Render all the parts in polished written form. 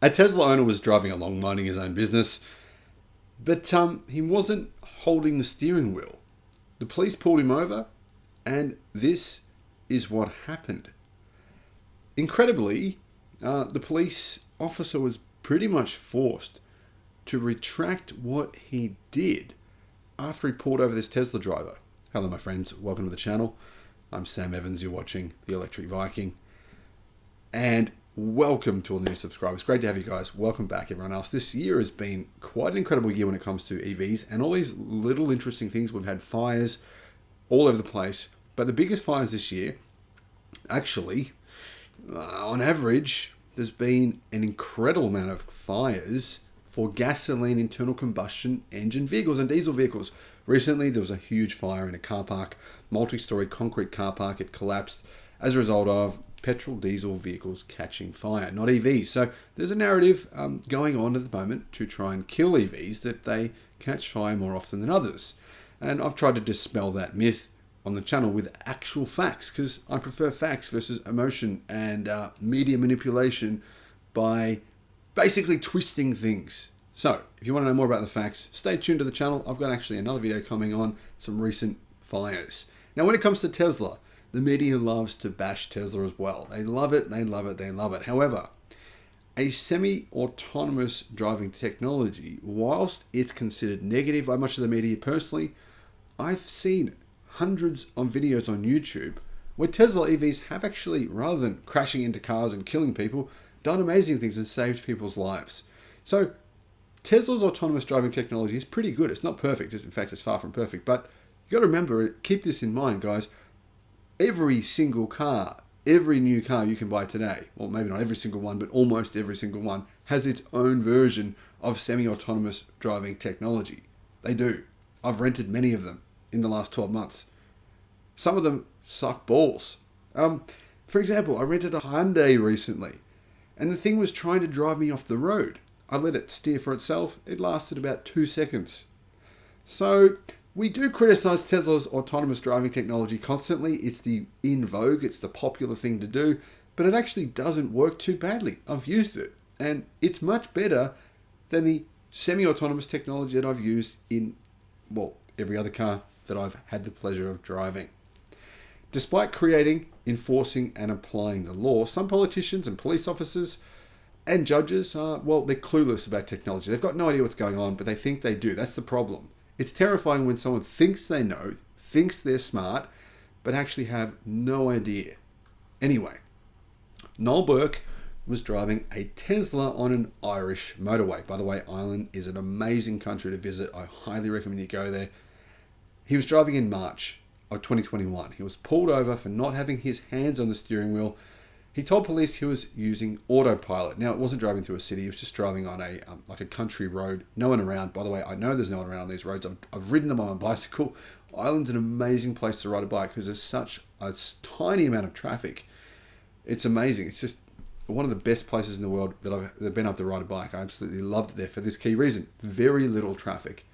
A Tesla owner was driving along minding his own business, but he wasn't holding the steering wheel. The police pulled him over, and this is what happened. Incredibly, the police officer was pretty much forced to retract what he did after he pulled over this Tesla driver. Hello, my friends. Welcome to the channel. I'm Sam Evans. You're watching The Electric Viking. And welcome to all the new subscribers. Great to have you guys. Welcome back, everyone else. This year has been quite an incredible year when it comes to EVs and all these little interesting things. We've had fires all over the place. But the biggest fires this year, actually, on average, there's been an incredible amount of fires for gasoline internal combustion engine vehicles and diesel vehicles. Recently, there was a huge fire in a car park, multi-story concrete car park. It collapsed as a result of petrol diesel vehicles catching fire, not EVs. So there's a narrative going on at the moment to try and kill EVs, that they catch fire more often than others. And I've tried to dispel that myth on the channel with actual facts, because I prefer facts versus emotion and media manipulation by basically twisting things. So if you want to know more about the facts, stay tuned to the channel. I've got actually another video coming on some recent fires. Now, when it comes to Tesla, the media loves to bash Tesla as well. They love it, they love it, they love it. However, a semi-autonomous driving technology, whilst it's considered negative by much of the media, personally, I've seen hundreds of videos on YouTube where Tesla EVs have actually, rather than crashing into cars and killing people, done amazing things and saved people's lives. So Tesla's autonomous driving technology is pretty good. It's not perfect. In fact, it's far from perfect. But you got to remember, keep this in mind, guys. Every single car, every new car you can buy today, well, maybe not every single one, but almost every single one, has its own version of semi-autonomous driving technology. They do. I've rented many of them in the last 12 months. Some of them suck balls. For example, I rented a Hyundai recently, and the thing was trying to drive me off the road. I let it steer for itself. It lasted about 2 seconds. So we do criticize Tesla's autonomous driving technology constantly. It's the in vogue, it's the popular thing to do, but it actually doesn't work too badly. I've used it, and it's much better than the semi-autonomous technology that I've used in, well, every other car that I've had the pleasure of driving. Despite creating, enforcing, and applying the law, some politicians and police officers and judges are, well, they're clueless about technology. They've got no idea what's going on, but they think they do. That's the problem. It's terrifying when someone thinks they know, thinks they're smart, but actually have no idea. Anyway, Noel Burke was driving a Tesla on an Irish motorway. By the way, Ireland is an amazing country to visit. I highly recommend you go there. He was driving in March of 2021. He was pulled over for not having his hands on the steering wheel. He told police he was using autopilot. Now, it wasn't driving through a city. He was just driving on a country road. No one around. By the way, I know there's no one around on these roads. I've ridden them on a bicycle. Ireland's an amazing place to ride a bike because there's such a tiny amount of traffic. It's amazing. It's just one of the best places in the world that I've been able to ride a bike. I absolutely loved it there for this key reason. Very little traffic.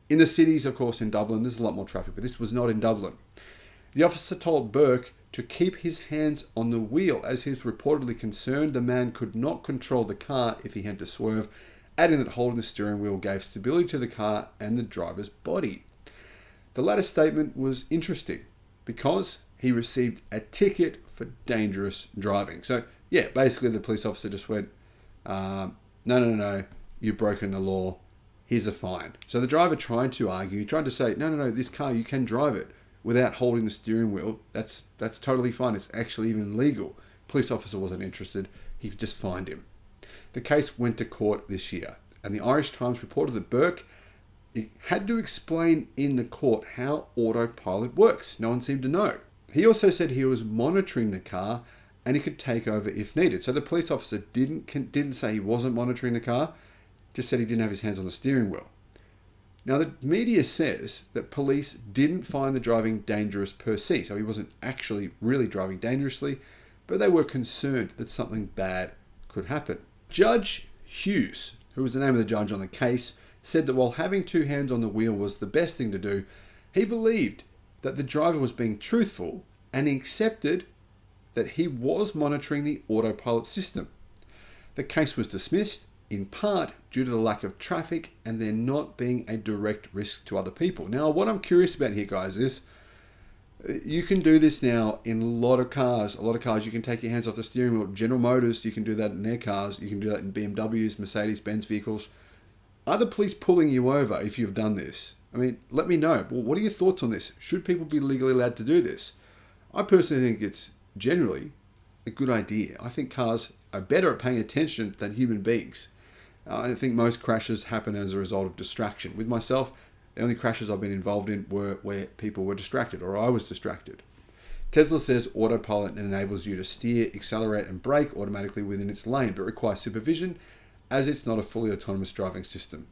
In the cities, of course, in Dublin, there's a lot more traffic, but this was not in Dublin. The officer told Burke to keep his hands on the wheel, as he was reportedly concerned the man could not control the car if he had to swerve, adding that holding the steering wheel gave stability to the car and the driver's body. The latter statement was interesting because he received a ticket for dangerous driving. So, yeah, basically the police officer just went, no, you've broken the law, here's a fine. So the driver tried to argue, tried to say, no, this car, you can drive it without holding the steering wheel. That's totally fine. It's actually even legal. Police officer wasn't interested. He just fined him. The case went to court this year, and the Irish Times reported that Burke had to explain in the court how autopilot works. No one seemed to know. He also said he was monitoring the car and he could take over if needed. So the police officer didn't say he wasn't monitoring the car, just said he didn't have his hands on the steering wheel. Now, the media says that police didn't find the driving dangerous per se, so he wasn't actually really driving dangerously, but they were concerned that something bad could happen. Judge Hughes, who was the name of the judge on the case, said that while having two hands on the wheel was the best thing to do, he believed that the driver was being truthful and he accepted that he was monitoring the autopilot system. The case was dismissed, in part due to the lack of traffic and there not being a direct risk to other people. Now, what I'm curious about here, guys, is you can do this now in a lot of cars. A lot of cars, you can take your hands off the steering wheel. General Motors, you can do that in their cars. You can do that in BMWs, Mercedes-Benz vehicles. Are the police pulling you over if you've done this? I mean, let me know. Well, what are your thoughts on this? Should people be legally allowed to do this? I personally think it's generally a good idea. I think cars are better at paying attention than human beings. I think most crashes happen as a result of distraction. With myself, the only crashes I've been involved in were where people were distracted or I was distracted. Tesla says autopilot enables you to steer, accelerate and brake automatically within its lane, but requires supervision as it's not a fully autonomous driving system.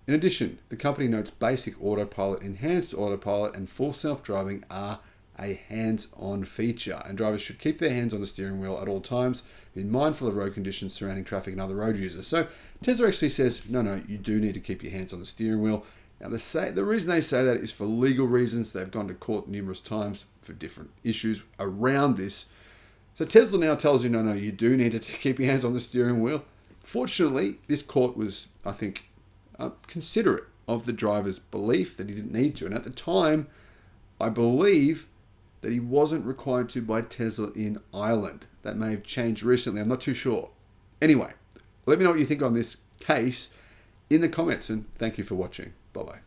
In addition, the company notes basic autopilot, enhanced autopilot and full self-driving are a hands-on feature, and drivers should keep their hands on the steering wheel at all times, being mindful of road conditions surrounding traffic and other road users. So Tesla actually says, no, you do need to keep your hands on the steering wheel. Now, the reason they say that is for legal reasons. They've gone to court numerous times for different issues around this. So Tesla now tells you, no, you do need to keep your hands on the steering wheel. Fortunately, this court was, I think, considerate of the driver's belief that he didn't need to. And at the time, I believe that he wasn't required to by Tesla in Ireland. That may have changed recently. I'm not too sure. Anyway, let me know what you think on this case in the comments, and thank you for watching. Bye-bye.